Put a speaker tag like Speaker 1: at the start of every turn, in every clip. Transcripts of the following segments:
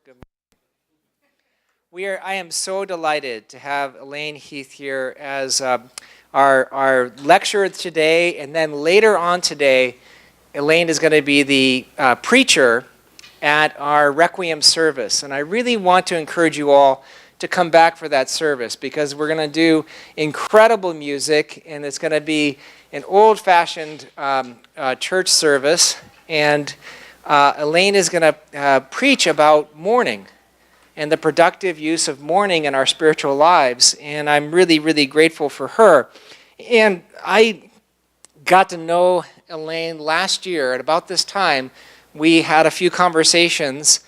Speaker 1: Good morning. I am so delighted to have Elaine Heath here as our lecturer today, and then later on today, Elaine is going to be the preacher at our Requiem service. And I really want to encourage you all to come back for that service because we're going to do incredible music, and it's going to be an old-fashioned church service. And Elaine is going to preach about mourning and the productive use of mourning in our spiritual lives. And I'm really, really grateful for her. And I got to know Elaine last year at about this time. We had a few conversations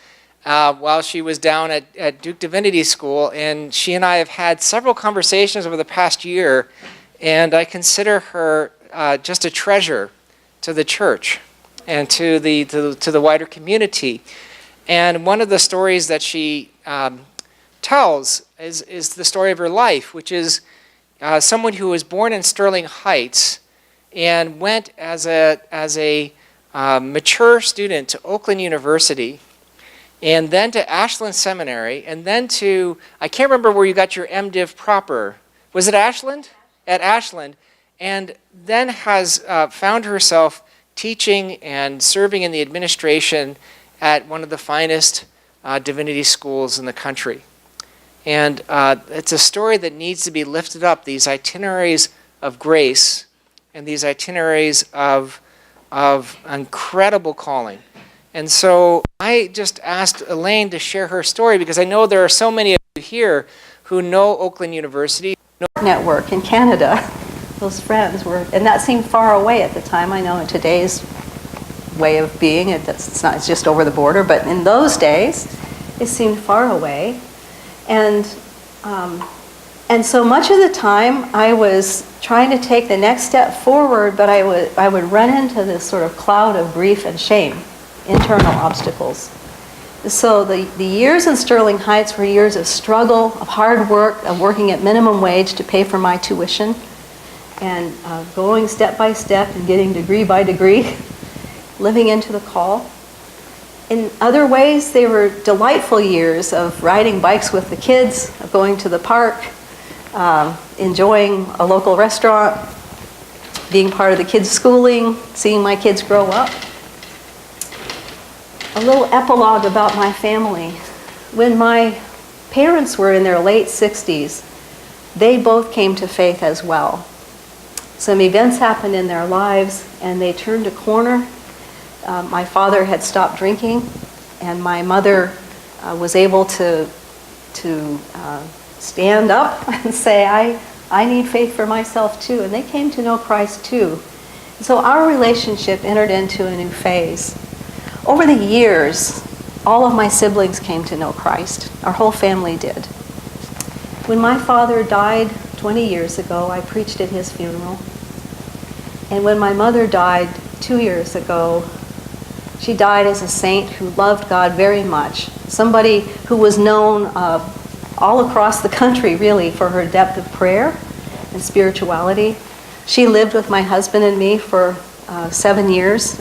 Speaker 1: while she was down at Duke Divinity School, and she and I have had several conversations over the past year, and I consider her just a treasure to the church and to the wider community. And one of the stories that she tells is the story of her life, which is someone who was born in Sterling Heights and went as a mature student to Oakland University, and then to Ashland Seminary, and then to, I can't remember where you got your MDiv proper. Was it Ashland? At Ashland. And then has found herself teaching and serving in the administration at one of the finest divinity schools in the country. And it's a story that needs to be lifted up, these itineraries of grace and these itineraries of incredible calling. And so I just asked Elaine to share her story because I know there are so many of you here who know Oakland University.
Speaker 2: Network in Canada. Those friends were, and that seemed far away at the time. I know in today's way of being, it's just over the border, but in those days, it seemed far away. And so much of the time, I was trying to take the next step forward, but I would run into this sort of cloud of grief and shame, internal obstacles. So the years in Sterling Heights were years of struggle, of hard work, of working at minimum wage to pay for my tuition, and going step by step and getting degree by degree, living into the call. In other ways, they were delightful years of riding bikes with the kids, of going to the park, enjoying a local restaurant, being part of the kids' schooling, seeing my kids grow up. A little epilogue about my family. When my parents were in their late 60s, they both came to faith as well. Some events happened in their lives, and they turned a corner. My father had stopped drinking, and my mother was able to stand up and say, I need faith for myself too. And they came to know Christ too. So our relationship entered into a new phase. Over the years, all of my siblings came to know Christ. Our whole family did. When my father died 20 years ago, I preached at his funeral. And when my mother died 2 years ago, she died as a saint who loved God very much. Somebody who was known all across the country, really, for her depth of prayer and spirituality. She lived with my husband and me for 7 years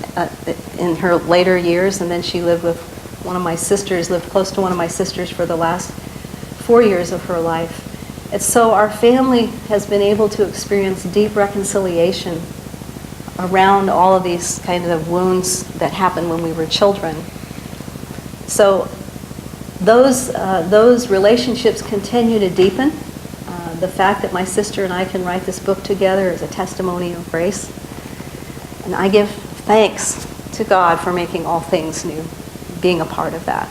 Speaker 2: in her later years, and then she lived with one of my sisters, lived close to one of my sisters for the last 4 years of her life. And so our family has been able to experience deep reconciliation around all of these kind of wounds that happened when we were children. So those relationships continue to deepen. The fact that my sister and I can write this book together is a testimony of grace. And I give thanks to God for making all things new, being a part of that.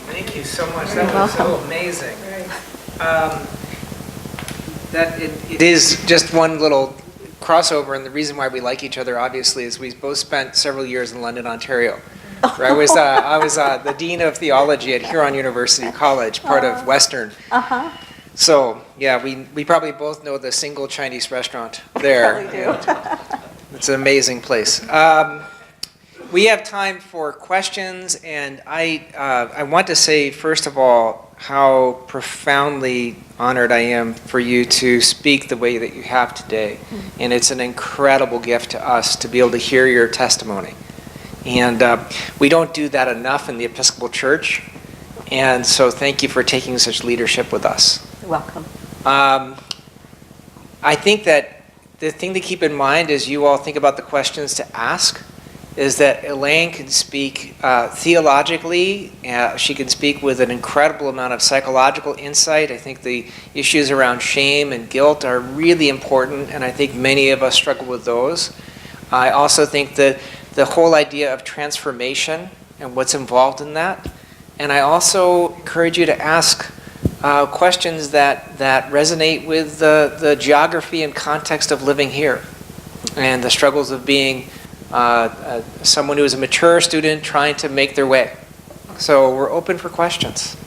Speaker 1: Thank you so much. That was so amazing. That it is just one little crossover, and the reason why we like each other, obviously, is we both spent several years in London, Ontario. Where I was the Dean of Theology at Huron University College, part of Western. So, yeah, we probably both know the single Chinese restaurant there.
Speaker 2: We do.
Speaker 1: It's an amazing place. We have time for questions, and I want to say, first of all, how profoundly honored I am for you to speak the way that you have today. And it's an incredible gift to us to be able to hear your testimony. And we don't do that enough in the Episcopal Church. And so thank you for taking such leadership with us.
Speaker 2: You're welcome.
Speaker 1: I think that the thing to keep in mind as you all think about the questions to ask is that Elaine can speak theologically. She can speak with an incredible amount of psychological insight. I think the issues around shame and guilt are really important, and I think many of us struggle with those. I also think that the whole idea of transformation and what's involved in that. And I also encourage you to ask questions that resonate with the geography and context of living here and the struggles of being someone who is a mature student trying to make their way. So we're open for questions.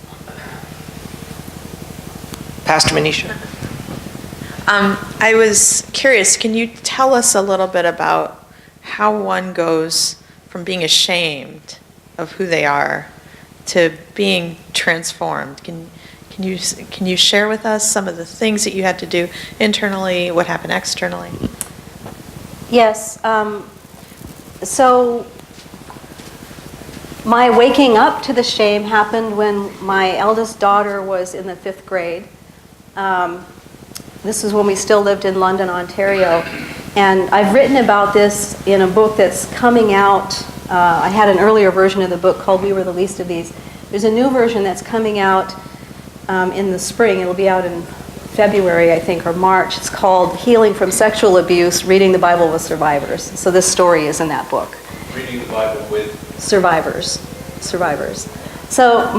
Speaker 1: Pastor Manisha.
Speaker 3: I was curious, can you tell us a little bit about how one goes from being ashamed of who they are to being transformed? Can you share with us some of the things that you had to do internally, what happened externally?
Speaker 2: Yes. So my waking up to the shame happened when my eldest daughter was in the 5th grade. This is when we still lived in London, Ontario. And I've written about this in a book that's coming out. I had an earlier version of the book called We Were the Least of These. There's a new version that's coming out in the spring. It'll be out in February, I think, or March. It's called Healing from Sexual Abuse, Reading the Bible with Survivors. So this story is in that book.
Speaker 4: Reading the Bible with
Speaker 2: Survivors. So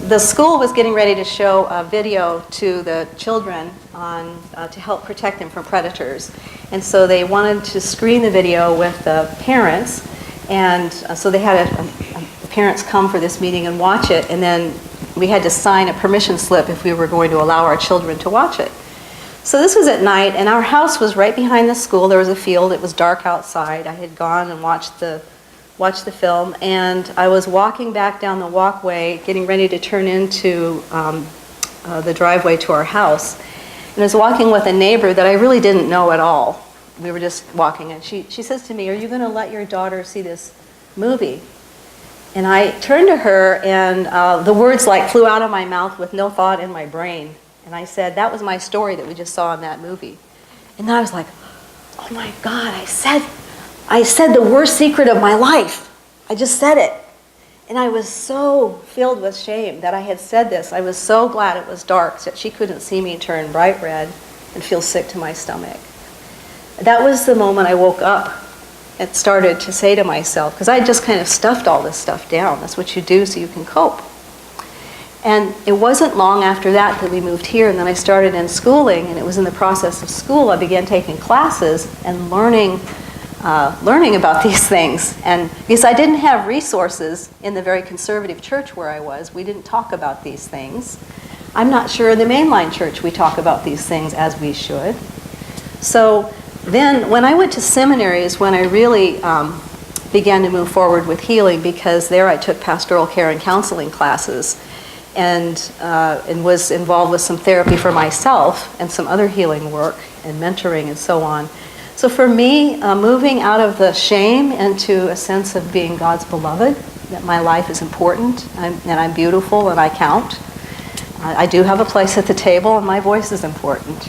Speaker 2: the school was getting ready to show a video to the children on to help protect them from predators. And so they wanted to screen the video with the parents. And so they had parents come for this meeting and watch it. And then we had to sign a permission slip if we were going to allow our children to watch it. So this was at night, and our house was right behind the school. There was a field. It was dark outside. I had gone and watched the film, and I was walking back down the walkway, getting ready to turn into the driveway to our house. And I was walking with a neighbor that I really didn't know at all. We were just walking, and she says to me, "Are you going to let your daughter see this movie?" And I turned to her, and the words like flew out of my mouth with no thought in my brain. And I said, "That was my story that we just saw in that movie." And then I was like, "Oh my God, I said the worst secret of my life. I just said it." And I was so filled with shame that I had said this. I was so glad it was dark so that she couldn't see me turn bright red and feel sick to my stomach. That was the moment I woke up and started to say to myself, because I just kind of stuffed all this stuff down. That's what you do so you can cope. And it wasn't long after that we moved here, and then I started in schooling, and it was in the process of school I began taking classes and learning about these things. And because I didn't have resources in the very conservative church where I was, we didn't talk about these things. I'm not sure in the mainline church we talk about these things as we should. So then when I went to seminary is when I really began to move forward with healing, because there I took pastoral care and counseling classes and was involved with some therapy for myself and some other healing work and mentoring and so on. So for me, moving out of the shame into a sense of being God's beloved, that my life is important and I'm beautiful and I count. I do have a place at the table and my voice is important.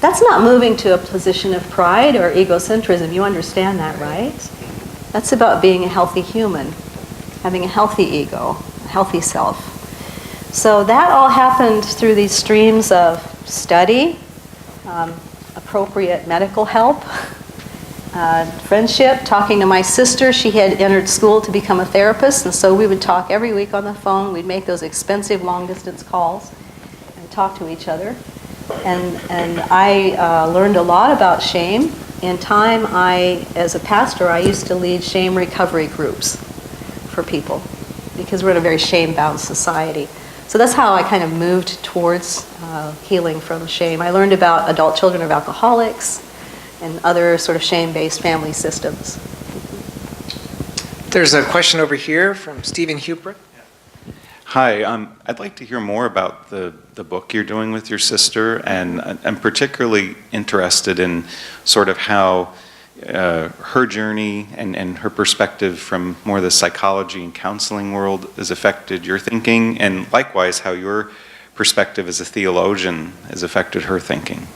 Speaker 2: That's not moving to a position of pride or egocentrism. You understand that, right? That's about being a healthy human, having a healthy ego, a healthy self. So that all happened through these streams of study, appropriate medical help, friendship, talking to my sister. She had entered school to become a therapist, and so we would talk every week on the phone. We'd make those expensive long-distance calls and talk to each other. And I learned a lot about shame. In time, as a pastor, I used to lead shame recovery groups for people because we're in a very shame-bound society. So that's how I kind of moved towards healing from shame. I learned about adult children of alcoholics and other sort of shame-based family systems.
Speaker 1: There's a question over here from Stephen Hubrick.
Speaker 4: Hi, I'd like to hear more about the book you're doing with your sister, and I'm particularly interested in sort of how her journey and her perspective from more the psychology and counseling world has affected your thinking, and likewise how your perspective as a theologian has affected her thinking.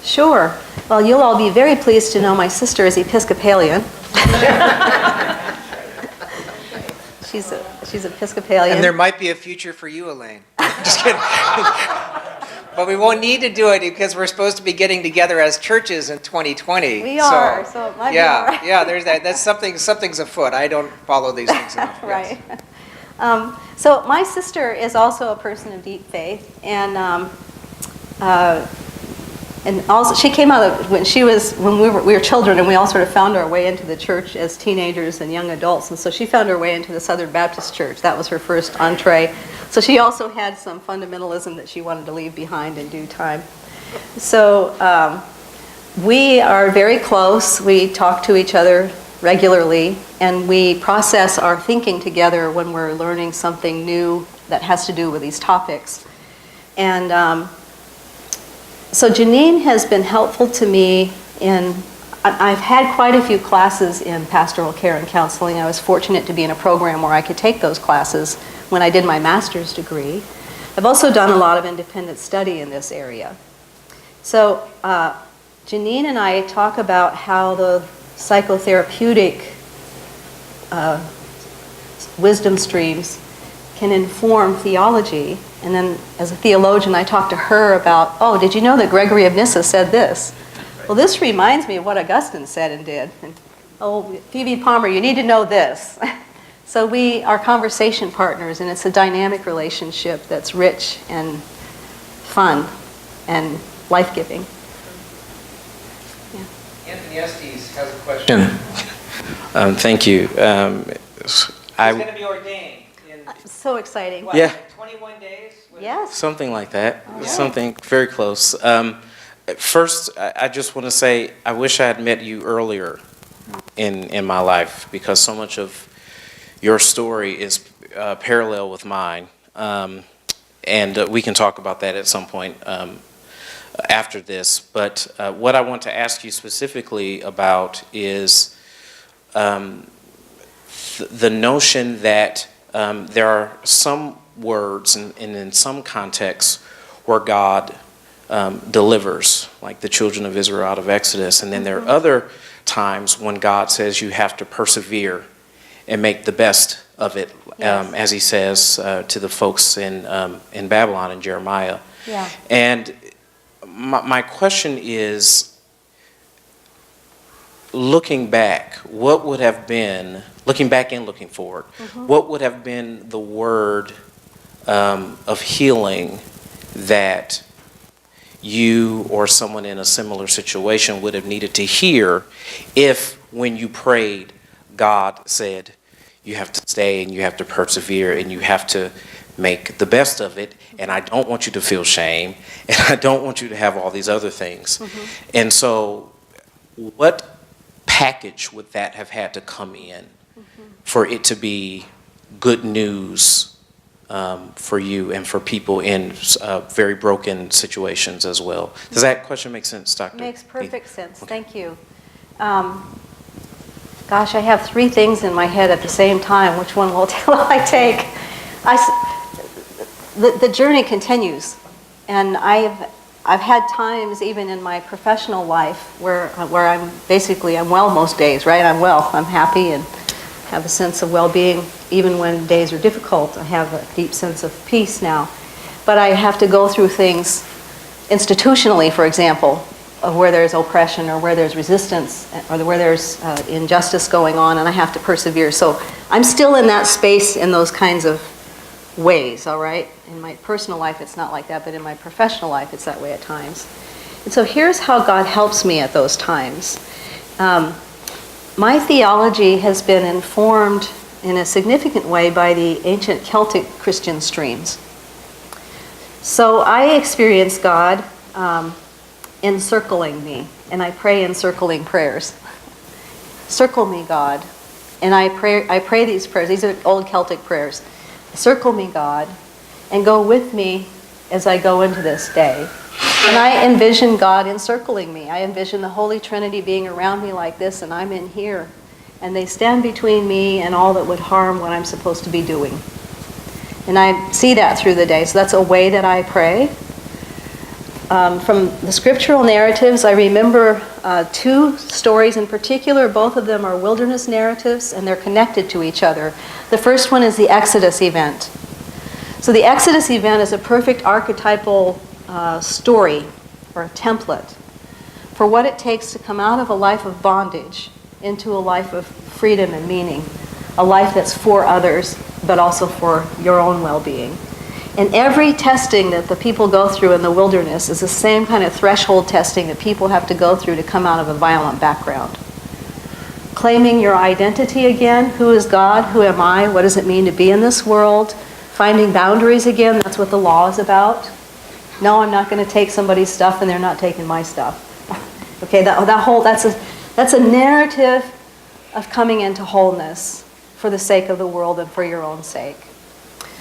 Speaker 2: Sure. Well, you'll all be very pleased to know my sister is Episcopalian. She's Episcopalian.
Speaker 1: And there might be a future for you, Elaine. Just kidding. But we won't need to do it because we're supposed to be getting together as churches in 2020.
Speaker 2: We are, so it might be all right.
Speaker 1: Yeah, there's that. That's something's afoot. I don't follow these things enough.
Speaker 2: Right.
Speaker 1: Yes.
Speaker 2: So my sister is also a person of deep faith, and also she came out of when we were children, and we all sort of found our way into the church as teenagers and young adults, and so she found her way into the Southern Baptist Church. That was her first entree. So she also had some fundamentalism that she wanted to leave behind in due time. So we are very close. We talk to each other regularly, and we process our thinking together when we're learning something new that has to do with these topics. And so Janine has been helpful to me I've had quite a few classes in pastoral care and counseling. I was fortunate to be in a program where I could take those classes when I did my master's degree. I've also done a lot of independent study in this area. So Janine and I talk about how the psychotherapeutic wisdom streams can inform theology. And then as a theologian, I talk to her about, oh, did you know that Gregory of Nyssa said this? Well, this reminds me of what Augustine said and did. And, oh, Phoebe Palmer, you need to know this. So we are conversation partners, and it's a dynamic relationship that's rich and fun and life-giving. Yeah.
Speaker 1: Anthony Estes has a question.
Speaker 5: Thank you.
Speaker 1: He's going to be ordained in
Speaker 2: So exciting.
Speaker 1: what,
Speaker 5: Yeah.
Speaker 1: like 21 days?
Speaker 2: Yes.
Speaker 5: Something like that.
Speaker 2: All right.
Speaker 5: Something very close. First, I just want to say I wish I had met you earlier in my life, because so much of your story is parallel with mine. And we can talk about that at some point after this. But what I want to ask you specifically about is the notion that there are some words and in some contexts where God delivers, like the children of Israel out of Exodus. And then there are other times when God says you have to persevere and make the best of it,
Speaker 2: Yes.
Speaker 5: as he says to the folks in Babylon in Jeremiah.
Speaker 2: Yeah.
Speaker 5: And my question is, looking back, what would have been, looking back and looking forward, what would have been the word of healing that you or someone in a similar situation would have needed to hear if, when you prayed, God said, you have to stay and you have to persevere and you have to make the best of it, and I don't want you to feel shame, and I don't want you to have all these other things. And so what package would that have had to come in for it to be good news for you and for people in very broken situations as well? Does that question make sense, Dr.?
Speaker 2: Makes perfect
Speaker 5: Heath?
Speaker 2: sense.
Speaker 5: Okay.
Speaker 2: Thank you. Gosh, I have three things in my head at the same time. Which one will I take? The journey continues, and I've had times even in my professional life where I'm well most days, right? I'm well. I'm happy and have a sense of well-being even when days are difficult. I have a deep sense of peace now, but I have to go through things institutionally, for example, of where there's oppression or where there's resistance or where there's injustice going on, and I have to persevere. So I'm still in that space in those kinds of ways, all right? In my personal life, it's not like that, but in my professional life, it's that way at times. And so here's how God helps me at those times. My theology has been informed in a significant way by the ancient Celtic Christian streams. So I experience God encircling me, and I pray encircling prayers. Circle me, God. And I pray these prayers. These are old Celtic prayers. Circle me, God, and go with me as I go into this day. And I envision God encircling me. I envision the Holy Trinity being around me like this, and I'm in here. And they stand between me and all that would harm what I'm supposed to be doing. And I see that through the day. So that's a way that I pray. From the scriptural narratives, I remember 2 stories in particular. Both of them are wilderness narratives, and they're connected to each other. The first one is the Exodus event. So the Exodus event is a perfect archetypal story or a template for what it takes to come out of a life of bondage into a life of freedom and meaning, a life that's for others, but also for your own well-being. And every testing that the people go through in the wilderness is the same kind of threshold testing that people have to go through to come out of a violent background. Claiming your identity again, who is God, who am I, what does it mean to be in this world, finding boundaries again, that's what the law is about. No, I'm not going to take somebody's stuff and they're not taking my stuff. Okay, that's a narrative of coming into wholeness for the sake of the world and for your own sake.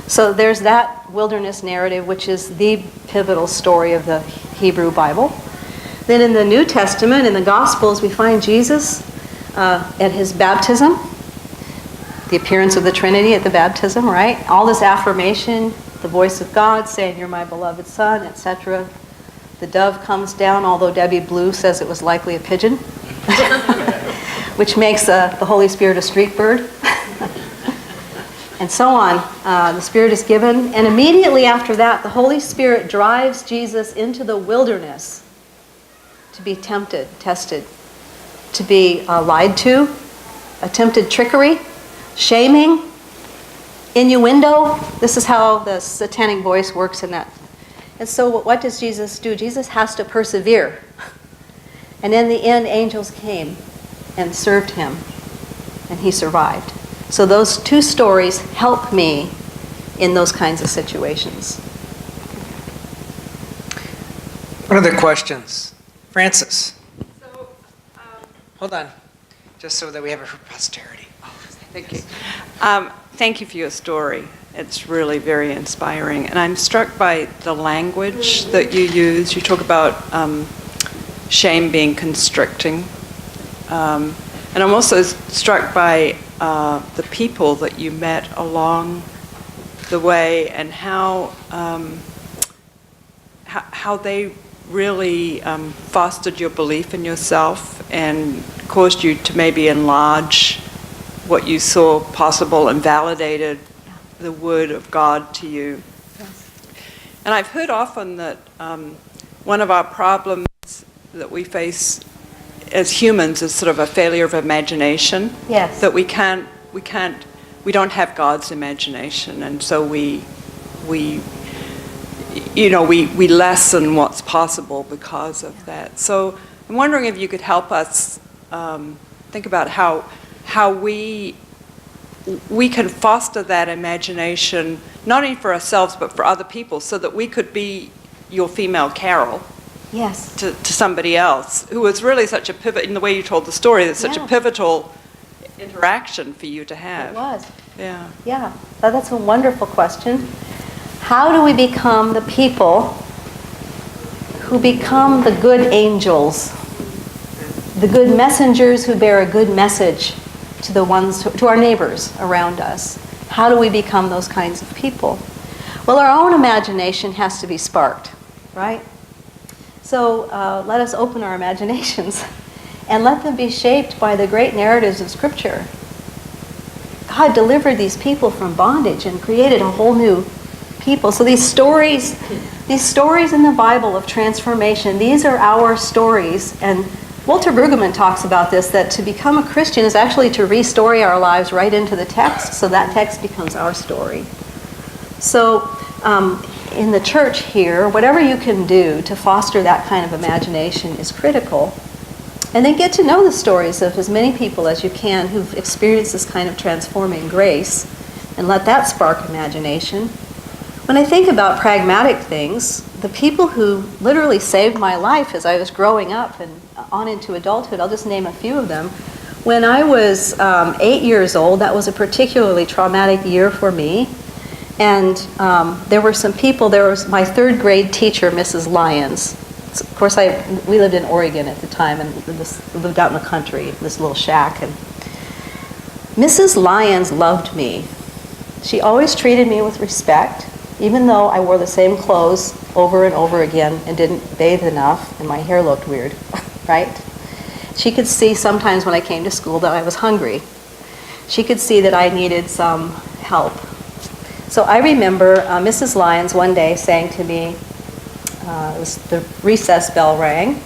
Speaker 2: So there's that wilderness narrative, which is the pivotal story of the Hebrew Bible. Then in the New Testament, in the Gospels, we find Jesus at his baptism, the appearance of the Trinity at the baptism, right? All this affirmation, the voice of God saying, "You're my beloved Son," etc. The dove comes down, although Debbie Blue says it was likely a pigeon, which makes the Holy Spirit a street bird. And so on. The Spirit is given. And immediately after that, the Holy Spirit drives Jesus into the wilderness to be tempted, tested, to be lied to, attempted trickery, shaming, innuendo. This is how the satanic voice works in that. And so what does Jesus do? Jesus has to persevere. And in the end, angels came and served him, and he survived. So those 2 stories help me in those kinds of situations.
Speaker 1: What other questions? Francis. Hold on, just so that we have it for posterity.
Speaker 6: Thank you. Thank you for your story. It's really very inspiring. And I'm struck by the language that you use. You talk about shame being constricting. And I'm also struck by the people that you met along the way and how they really fostered your belief in yourself and caused you to maybe enlarge what you saw possible and validated the word of God to you.
Speaker 2: Yes.
Speaker 6: And I've heard often that one of our problems that we face as humans is sort of a failure of imagination.
Speaker 2: Yes.
Speaker 6: That we don't have God's imagination, and so we lessen what's possible because of that. So I'm wondering if you could help us think about how we can foster that imagination, not only for ourselves but for other people, so that we could be your female Carol.
Speaker 2: Yes.
Speaker 6: To somebody else who was really such a pivot in the way you told the story. That's such a pivotal interaction for you to have.
Speaker 2: It was.
Speaker 6: Yeah.
Speaker 2: Yeah. That's a wonderful question. How do we become the people who become the good angels, the good messengers who bear a good message to our neighbors around us? How do we become those kinds of people? Well, our own imagination has to be sparked, right? So let us open our imaginations and let them be shaped by the great narratives of Scripture. God delivered these people from bondage and created a whole new people. So these stories in the Bible of transformation, these are our stories. And Walter Brueggemann talks about this, that to become a Christian is actually to restory our lives right into the text, so that text becomes our story. So in the church here, whatever you can do to foster that kind of imagination is critical. And then get to know the stories of as many people as you can who've experienced this kind of transforming grace, and let that spark imagination. When I think about pragmatic things, the people who literally saved my life as I was growing up and on into adulthood, I'll just name a few of them. When I was 8 years old, that was a particularly traumatic year for me. And there were some people, there was my 3rd grade teacher, Mrs. Lyons. Of course, we lived in Oregon at the time and lived out in the country, this little shack. And Mrs. Lyons loved me. She always treated me with respect, even though I wore the same clothes over and over again and didn't bathe enough and my hair looked weird, right? She could see sometimes when I came to school that I was hungry. She could see that I needed some help. So I remember Mrs. Lyons one day saying to me, the recess bell rang,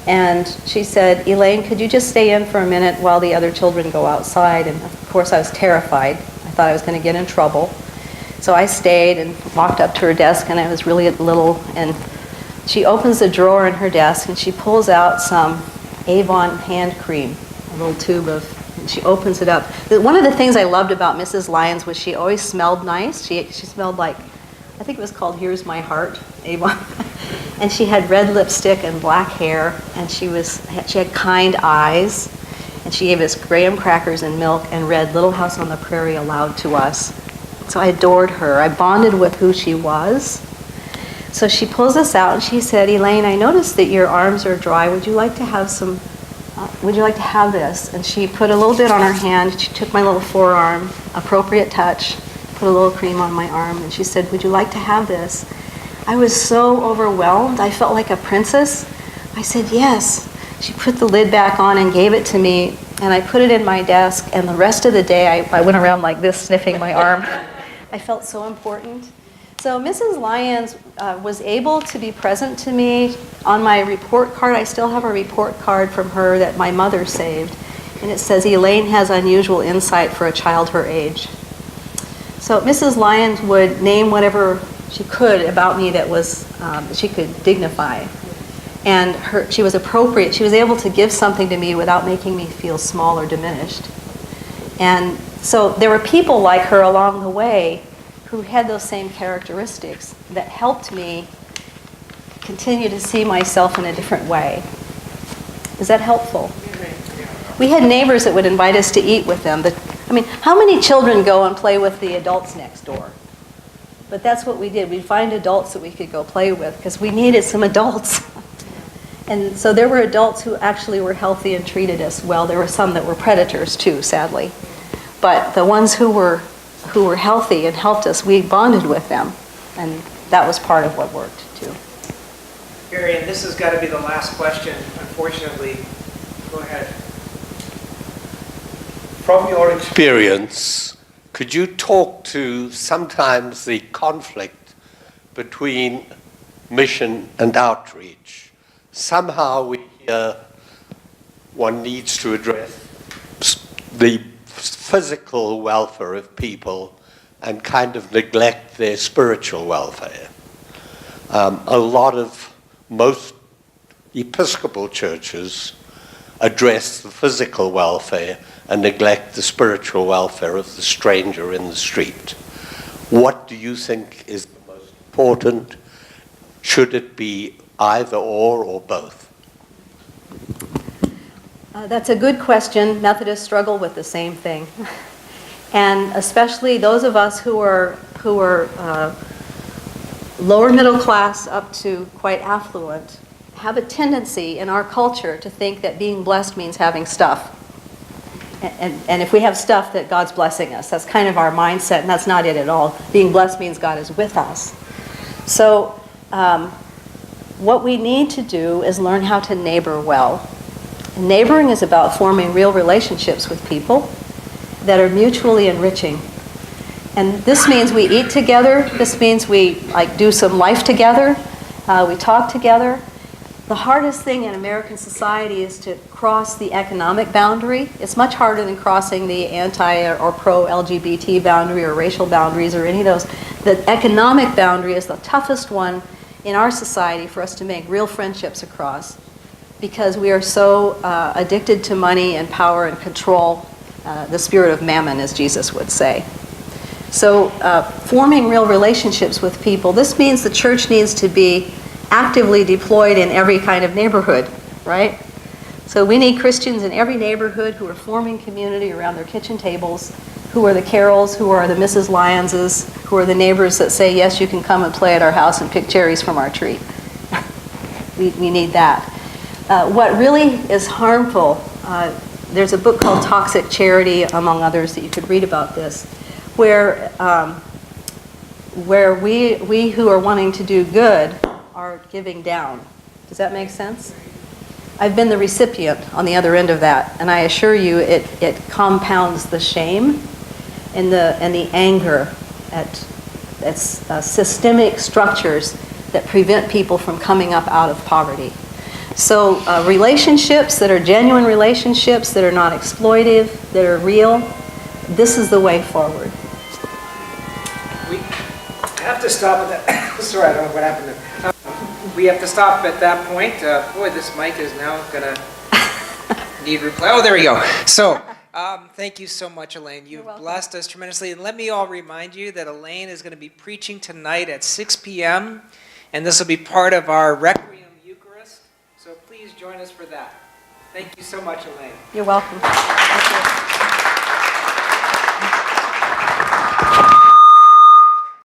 Speaker 2: and she said, "Elaine, could you just stay in for a minute while the other children go outside?" And of course I was terrified. I thought I was going to get in trouble. So I stayed and walked up to her desk, and I was really little, and she opens the drawer in her desk and she pulls out some Avon hand cream, a little tube of, and she opens it up. One of the things I loved about Mrs. Lyons was she always smelled nice. She smelled like, I think it was called Here's My Heart, Avon. And she had red lipstick and black hair, and she had kind eyes, and she gave us graham crackers and milk and read Little House on the Prairie aloud to us. So I adored her. I bonded with who she was. So she pulls us out and she said, "Elaine, I noticed that your arms are dry. Would you like to have some, would you like to have this?" And she put a little bit on her hand. She took my little forearm, appropriate touch, put a little cream on my arm, and she said, "Would you like to have this?" I was so overwhelmed. I felt like a princess. I said, "Yes." She put the lid back on and gave it to me, and I put it in my desk, and the rest of the day I went around like this, sniffing my arm. I felt so important. So Mrs. Lyons was able to be present to me. On my report card, I still have a report card from her that my mother saved, and it says, "Elaine has unusual insight for a child her age." So Mrs. Lyons would name whatever she could about me that was that she could dignify. And she was appropriate. She was able to give something to me without making me feel small or diminished. And so there were people like her along the way who had those same characteristics that helped me continue to see myself in a different way. Is that helpful? We had neighbors that would invite us to eat with them. I mean, how many children go and play with the adults next door? But that's what we did. We'd find adults that we could go play with because we needed some adults. And so there were adults who actually were healthy and treated us well. There were some that were predators too, sadly. But the ones who were healthy and helped us, we bonded with them. And that was part of what worked too.
Speaker 1: Marion, this has got to be the last question, unfortunately. Go ahead.
Speaker 7: From your experience, could you talk to sometimes the conflict between mission and outreach? Somehow we hear one needs to address the physical welfare of people and kind of neglect their spiritual welfare. Most Episcopal churches address the physical welfare and neglect the spiritual welfare of the stranger in the street. What do you think is the most important? Should it be either or both?
Speaker 2: That's a good question. Methodists struggle with the same thing. And especially those of us who are lower middle class up to quite affluent have a tendency in our culture to think that being blessed means having stuff. And if we have stuff, that God's blessing us. That's kind of our mindset, and that's not it at all. Being blessed means God is with us. So what we need to do is learn how to neighbor well. And neighboring is about forming real relationships with people that are mutually enriching. And this means we eat together. This means we do some life together. We talk together. The hardest thing in American society is to cross the economic boundary. It's much harder than crossing the anti or pro-LGBT boundary or racial boundaries or any of those. The economic boundary is the toughest one in our society for us to make real friendships across, because we are so addicted to money and power and control, the spirit of mammon, as Jesus would say. So forming real relationships with people, this means the church needs to be actively deployed in every kind of neighborhood, right? So we need Christians in every neighborhood who are forming community around their kitchen tables, who are the Carols, who are the Mrs. Lyonses, who are the neighbors that say, yes, you can come and play at our house and pick cherries from our tree. we need that. What really is harmful, there's a book called Toxic Charity, among others, that you could read about this, where we who are wanting to do good are giving down. Does that make sense? I've been the recipient on the other end of that, and I assure you it compounds the shame and the anger at systemic structures that prevent people from coming up out of poverty. So relationships that are genuine relationships, that are not exploitive, that are real, this is the way forward.
Speaker 1: We have to stop at that. Sorry, I don't know what happened there. We have to stop at that point. Boy, this mic is now going to need reply. Oh, there we go. So, thank you so much, Elaine. You've blessed us tremendously. And let me all remind you that Elaine is going to be preaching tonight at 6 p.m., and this will be part of our Requiem Eucharist. So please join us for that. Thank you so much, Elaine.
Speaker 2: You're welcome.